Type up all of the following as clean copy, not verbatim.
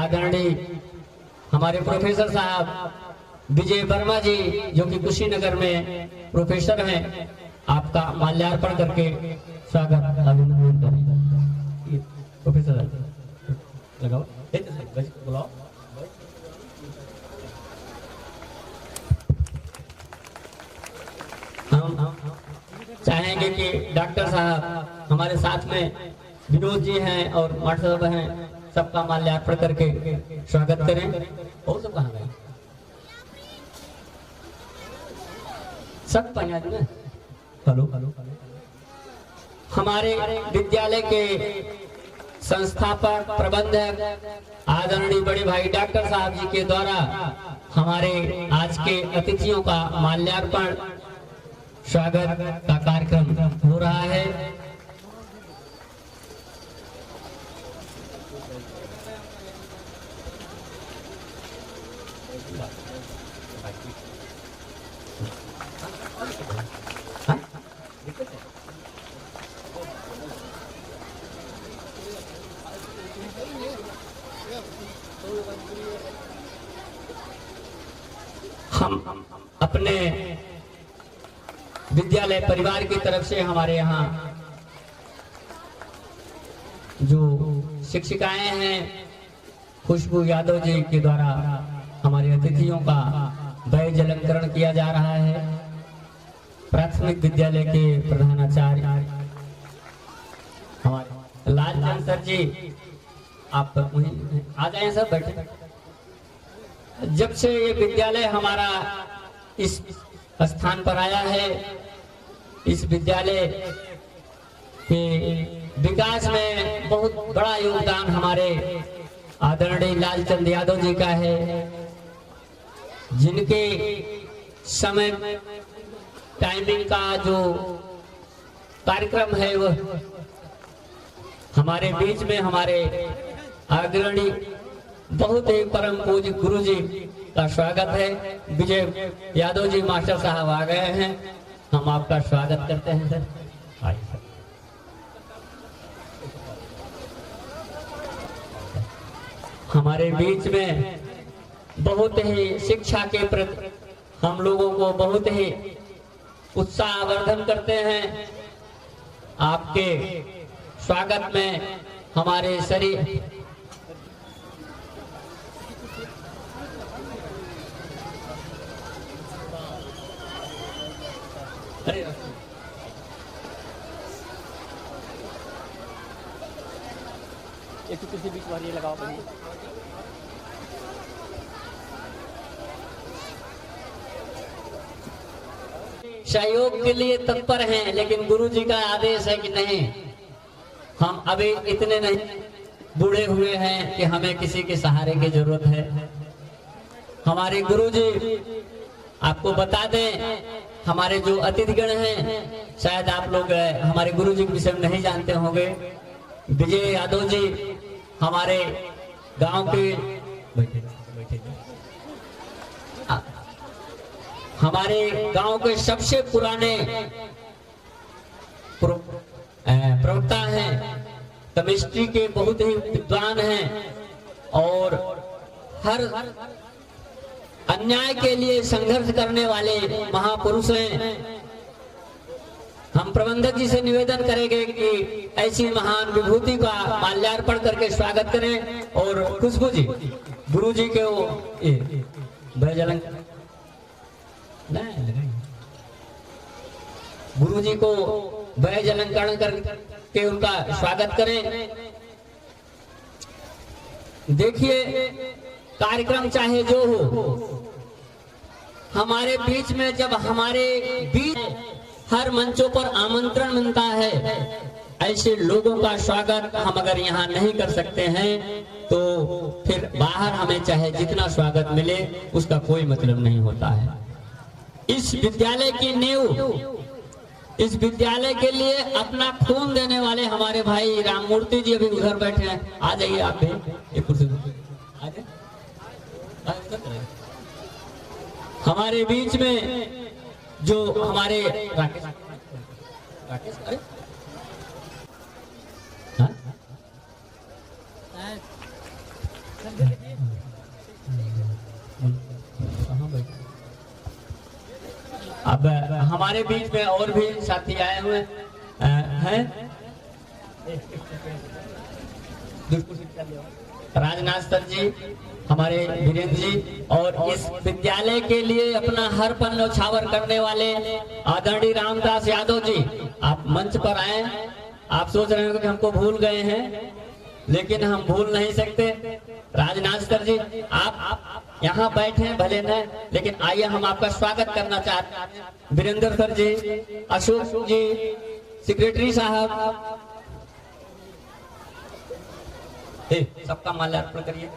आदरणीय हमारे प्रोफेसर साहब विजय वर्मा जी जो कि कुशीनगर में प्रोफेसर हैं, आपका माल्यार्पण करके स्वागत अभिनंदन करें। प्रोफेसर लगाओ, बुलाओ। हम चाहेंगे कि डॉक्टर साहब हमारे साथ में विनोद जी हैं और माट साहब हैं, सबका माल्यार्पण करके स्वागत करें। और सब कहाँ गए? सब पंजाब में। Hello hello. हमारे विद्यालय के संस्थापक प्रबंधक आदरणीय बड़े भाई डॉक्टर साहब जी के द्वारा हमारे आज के अतिथियों का माल्यार्पण स्वागत का कार्यक्रम हो रहा है। हम अपने विद्यालय परिवार की तरफ से हमारे यहाँ जो शिक्षिकाएं हैं खुशबू यादव जी के द्वारा हमारे अतिथियों का वय जलंकरण किया जा रहा है। प्राथमिक विद्यालय के प्रधानाचार्य हमारे लालचंद सर जी, आप आ जाए सब बैठे। जब से ये विद्यालय हमारा इस स्थान पर आया है, इस विद्यालय के विकास में बहुत बड़ा योगदान हमारे आदरणीय लालचंद यादव जी का है, जिनके समय टाइमिंग का जो कार्यक्रम है वो हमारे बीच में हमारे अग्रणी बहुत ही परम पूज्य गुरु जी का स्वागत है। विजय यादव जी मास्टर साहब आ गए हैं, हम आपका स्वागत करते हैं सर। आइए सर। हमारे बीच में बहुत ही शिक्षा के प्रति हम लोगों को बहुत ही उत्साहवर्धन करते हैं। आपके स्वागत में हमारे शरीर एक किसी बीच में ये लगाओ भाई। सहयोग के लिए तत्पर हैं, लेकिन गुरु जी का आदेश है कि नहीं, हम अभी इतने नहीं बूढ़े हुए हैं कि हमें किसी के सहारे की जरूरत है। हमारे गुरु जी आपको बता दें, हमारे जो अतिथिगण हैं, शायद आप लोग हमारे गुरु जी के विषय में नहीं जानते होंगे। विजय यादव जी हमारे गांव के हमारे गांव के सबसे पुराने प्रवक्ता हैं, केमिस्ट्री के बहुत ही विद्वान हैं और हर अन्याय के लिए संघर्ष करने वाले महापुरुष हैं। हम प्रबंधक जी से निवेदन करेंगे कि ऐसी महान विभूति का माल्यार्पण करके स्वागत करें। और खुशबू जी गुरु जी के वो भयजलन गुरु जी को वय जलंकरण करके उनका स्वागत करें। देखिए, कार्यक्रम चाहे जो हो, हमारे बीच में जब हमारे बीच हर मंचों पर आमंत्रण मिलता है, ऐसे लोगों का स्वागत हम अगर यहाँ नहीं कर सकते हैं तो फिर बाहर हमें चाहे जितना स्वागत मिले उसका कोई मतलब नहीं होता है। इस विद्यालय की नींव, इस विद्यालय के लिए अपना खून देने वाले हमारे भाई राममूर्ति जी अभी उधर बैठे हैं, आ जाइए आप भी एक कुर्सी आ जाए। हमारे बीच में जो हमारे राकेश अरे हाँ? अब हमारे बीच में और भी साथी आए हुए हैं। राजनाथ सर जी, हमारे वीरेंद्र जी, और इस विद्यालय के लिए अपना हर पल न्यौछावर करने वाले आदरणीय रामदास यादव जी, आप मंच पर आए। आप सोच रहे हो कि हमको भूल गए हैं, लेकिन हम भूल नहीं सकते। राजनाथ सर जी, आप यहाँ बैठे भले न, लेकिन आइए हम आपका स्वागत करना चाहते हैं। वीरेंद्र सर जी, अशोक जी, सेक्रेटरी साहब, सबका माल्यार्पण करिए।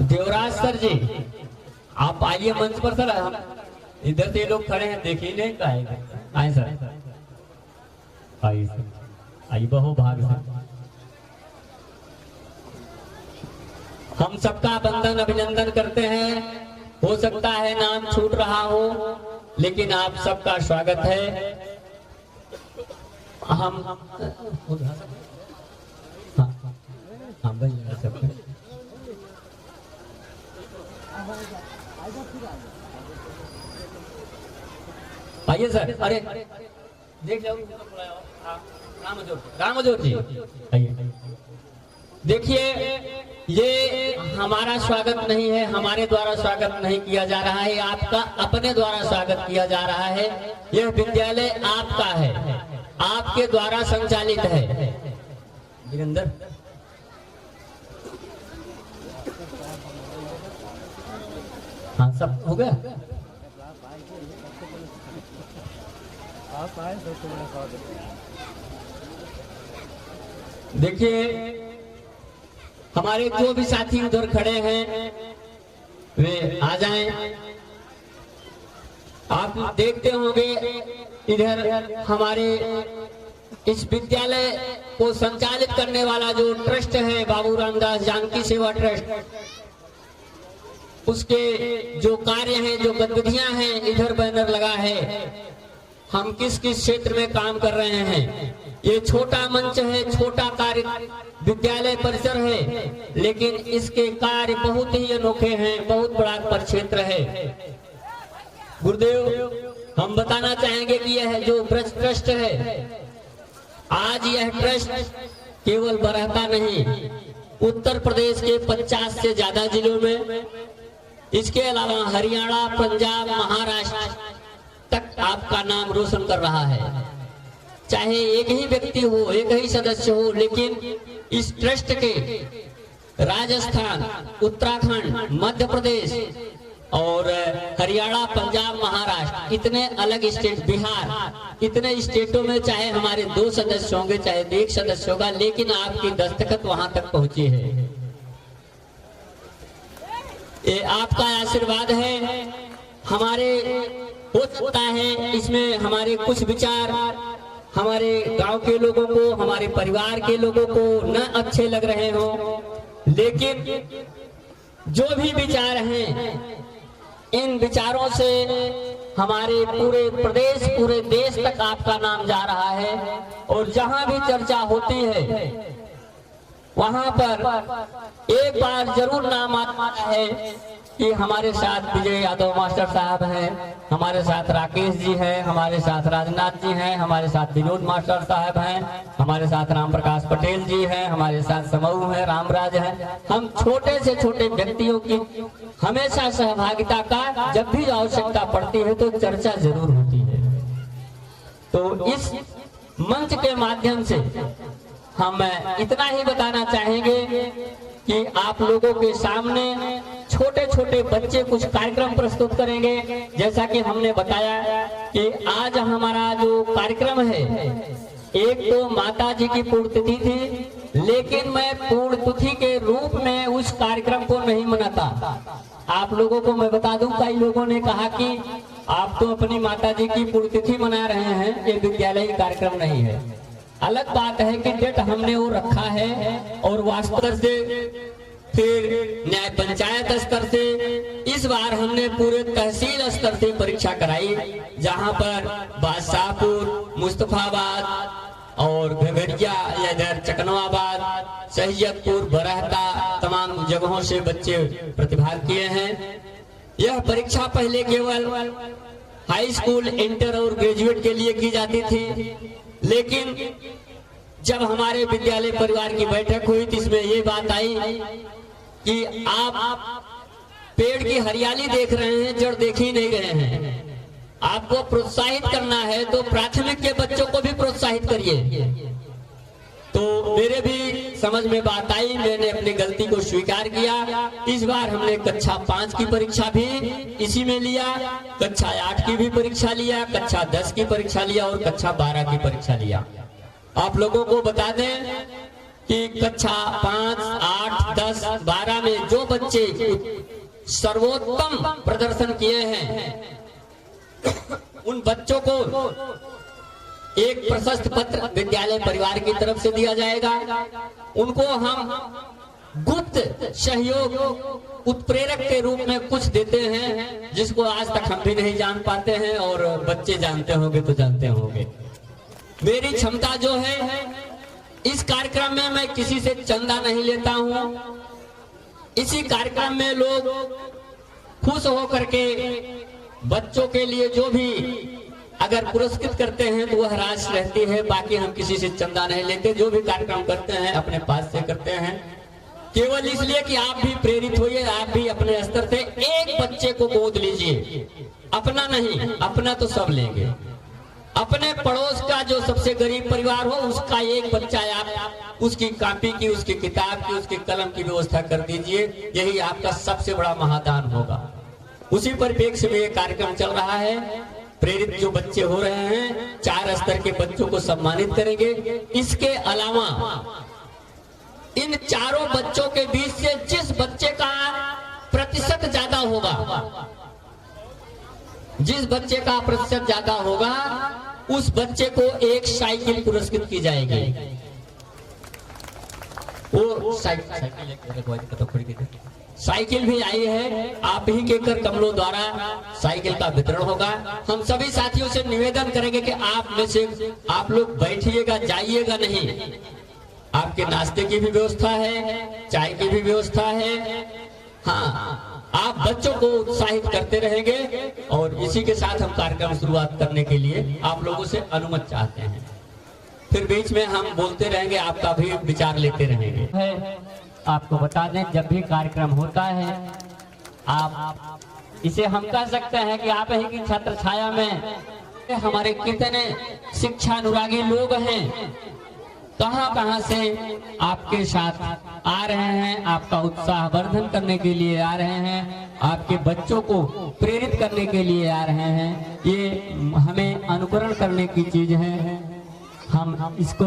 देवराज सर जी, आप आइए मंच पर। सर हम इधर से लोग खड़े हैं, देखिए नहीं का आए सर, आइए सर, आइए बहु भाग से। हम सबका वंदन अभिनंदन करते हैं। हो सकता है नाम छूट रहा हो, लेकिन आप सबका स्वागत है। हम हाँ भाई सबका आइए सर। अरे देख लो, रामजोत जी आइए। देखिए, ये हमारा स्वागत नहीं है, हमारे द्वारा स्वागत नहीं किया जा रहा है, आपका अपने द्वारा स्वागत किया जा रहा है। यह विद्यालय आपका है, आपके द्वारा संचालित है। वीरेंद्र, हाँ सब हो गया। देखिए, हमारे जो भी साथी उधर खड़े हैं वे आ जाएं। आप देखते होंगे इधर हमारे इस विद्यालय को संचालित करने वाला जो ट्रस्ट है, बाबू रामदास जानकी सेवा ट्रस्ट, उसके जो कार्य हैं, जो गतिविधियां हैं, इधर बैनर लगा है। हम किस किस क्षेत्र में काम कर रहे हैं। ये छोटा मंच है, छोटा कार्य विद्यालय परिसर है, लेकिन इसके कार्य बहुत ही अनोखे हैं, बहुत बड़ा परिक्षेत्र है। गुरुदेव, हम बताना चाहेंगे कि यह जो ब्रज ट्रस्ट है, आज यह ट्रस्ट केवल बरहता नहीं, उत्तर प्रदेश के 50 से ज्यादा जिलों में, इसके अलावा हरियाणा, पंजाब, महाराष्ट्र तक आपका नाम रोशन कर रहा है। चाहे एक ही व्यक्ति हो, एक ही सदस्य हो, लेकिन इस ट्रस्ट के राजस्थान, उत्तराखंड, मध्य प्रदेश और हरियाणा, पंजाब, महाराष्ट्र, इतने अलग स्टेट, बिहार, इतने स्टेटों में चाहे हमारे 2 सदस्य होंगे, चाहे 1 सदस्य होगा, लेकिन आपकी दस्तखत वहां तक पहुंची है। ये आपका आशीर्वाद है। हमारे हो सकता है इसमें हमारे कुछ विचार हमारे गांव के लोगों को, हमारे परिवार के लोगों को न अच्छे लग रहे हो, लेकिन जो भी विचार हैं, इन विचारों से हमारे पूरे प्रदेश, पूरे देश तक आपका नाम जा रहा है। और जहां भी चर्चा होती है, वहां पर एक बार जरूर नाम आता है कि हमारे साथ विजय यादव मास्टर साहब हैं, हमारे साथ राकेश जी हैं, हमारे साथ राजनाथ जी हैं, हमारे साथ विनोद मास्टर साहब हैं, हमारे साथ राम प्रकाश पटेल जी हैं, हमारे साथ समूह है, रामराज हैं। हम छोटे से छोटे व्यक्तियों की हमेशा सहभागिता का जब भी आवश्यकता पड़ती है तो चर्चा जरूर होती है। तो इस मंच के माध्यम से हम इतना ही बताना चाहेंगे कि आप लोगों के सामने छोटे छोटे बच्चे कुछ कार्यक्रम प्रस्तुत करेंगे। जैसा कि हमने बताया कि आज हमारा जो कार्यक्रम है, एक तो माता जी की पुण्यतिथि थी, लेकिन मैं पुण्यतिथि के रूप में उस कार्यक्रम को नहीं मनाता। आप लोगों को मैं बता दूं, कई लोगों ने कहा कि आप तो अपनी माता जी की पुण्यतिथि मना रहे हैं, ये विद्यालय कार्यक्रम नहीं है। अलग बात है कि डेट हमने वो रखा है और वास्तव से फिर न्याय पंचायत स्तर से, इस बार हमने पूरे तहसील स्तर से परीक्षा कराई, जहां पर बादशाहपुर, मुस्तफाबाद और घगरिया, इधर चकनवाबाद, सैयदपुर, बरहता, तमाम जगहों से बच्चे प्रतिभाग किए हैं। यह परीक्षा पहले केवल हाई स्कूल, इंटर और ग्रेजुएट के लिए की जाती थी, लेकिन जब हमारे विद्यालय परिवार की बैठक हुई तो इसमें ये बात आई कि आप पेड़ की हरियाली देख रहे हैं, जड़ देख ही नहीं रहे हैं। आपको प्रोत्साहित करना है तो प्राथमिक के बच्चों को भी प्रोत्साहित करिए। तो मेरे भी समझ में बात आई, मैंने अपनी गलती को स्वीकार किया। इस बार हमने कक्षा 5 की परीक्षा भी इसी में लिया, कक्षा 8 की भी परीक्षा लिया, कक्षा 10 की परीक्षा लिया और कक्षा 12 की परीक्षा लिया। आप लोगों को बता दें कि कक्षा 5, 8, 10, 12 में जो बच्चे सर्वोत्तम प्रदर्शन किए हैं उन बच्चों को एक प्रशस्ति पत्र विद्यालय परिवार की तरफ से दिया जाएगा। उनको हम गुप्त सहयोग, उत्प्रेरक के रूप में कुछ देते हैं, जिसको आज तक हम भी नहीं जान पाते हैं और बच्चे जानते होंगे तो जानते होंगे। मेरी क्षमता जो है, इस कार्यक्रम में मैं किसी से चंदा नहीं लेता हूं। इसी कार्यक्रम में लोग खुश होकर के बच्चों के लिए जो भी अगर पुरस्कृत करते हैं तो वह राशि रहती है। बाकी हम किसी से चंदा नहीं लेते। जो भी कार्यक्रम करते हैं अपने पास से करते हैं, केवल इसलिए कि आप भी प्रेरित होइए, आप भी अपने स्तर से एक बच्चे को गोद लीजिए। अपना नहीं, अपना तो सब लेंगे। अपने पड़ोस का जो सबसे गरीब परिवार हो, उसका एक बच्चा आप उसकी कॉपी की, उसकी किताब की, उसकी कलम की व्यवस्था कर दीजिए। यही आपका सबसे बड़ा महादान होगा। उसी परिप्रेक्ष्य में ये कार्यक्रम चल रहा है। प्रेरित जो बच्चे हो रहे हैं, 4 स्तर के बच्चों को सम्मानित करेंगे। इसके अलावा इन चारों बच्चों के बीच से जिस बच्चे का प्रतिशत ज्यादा होगा, जिस बच्चे का प्रतिशत ज्यादा होगा, उस बच्चे को एक साइकिल पुरस्कृत की जाएगी। वो साइकिल भी आई है। आप ही के कर कमलों द्वारा साइकिल का वितरण होगा। हम सभी साथियों से निवेदन करेंगे कि आप में से आप लोग बैठिएगा, जाइएगा नहीं। आपके नाश्ते की भी व्यवस्था है, चाय की भी व्यवस्था है। हाँ, आप बच्चों को उत्साहित करते रहेंगे और इसी के साथ हम कार्यक्रम शुरुआत करने के लिए आप लोगों से अनुमति चाहते हैं। फिर बीच में हम बोलते रहेंगे, आपका भी विचार लेते रहेंगे। आपको बता दें, जब भी कार्यक्रम होता है, आप इसे हम कह सकते हैं कि आप ही की छत्र छाया में हमारे कितने शिक्षा अनुरागी लोग हैं, कहां से आपके साथ आ रहे हैं, आपका उत्साह वर्धन करने के लिए आ रहे हैं, आपके बच्चों को प्रेरित करने के लिए आ रहे हैं। ये हमें अनुकरण करने की चीज है। हम इसको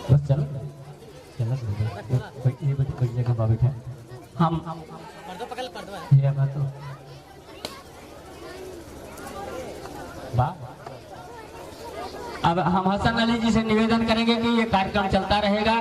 बस चलो कोई जगह पर बैठे हम अब हम हसन अली जी से निवेदन करेंगे कि ये कार्यक्रम चलता रहेगा।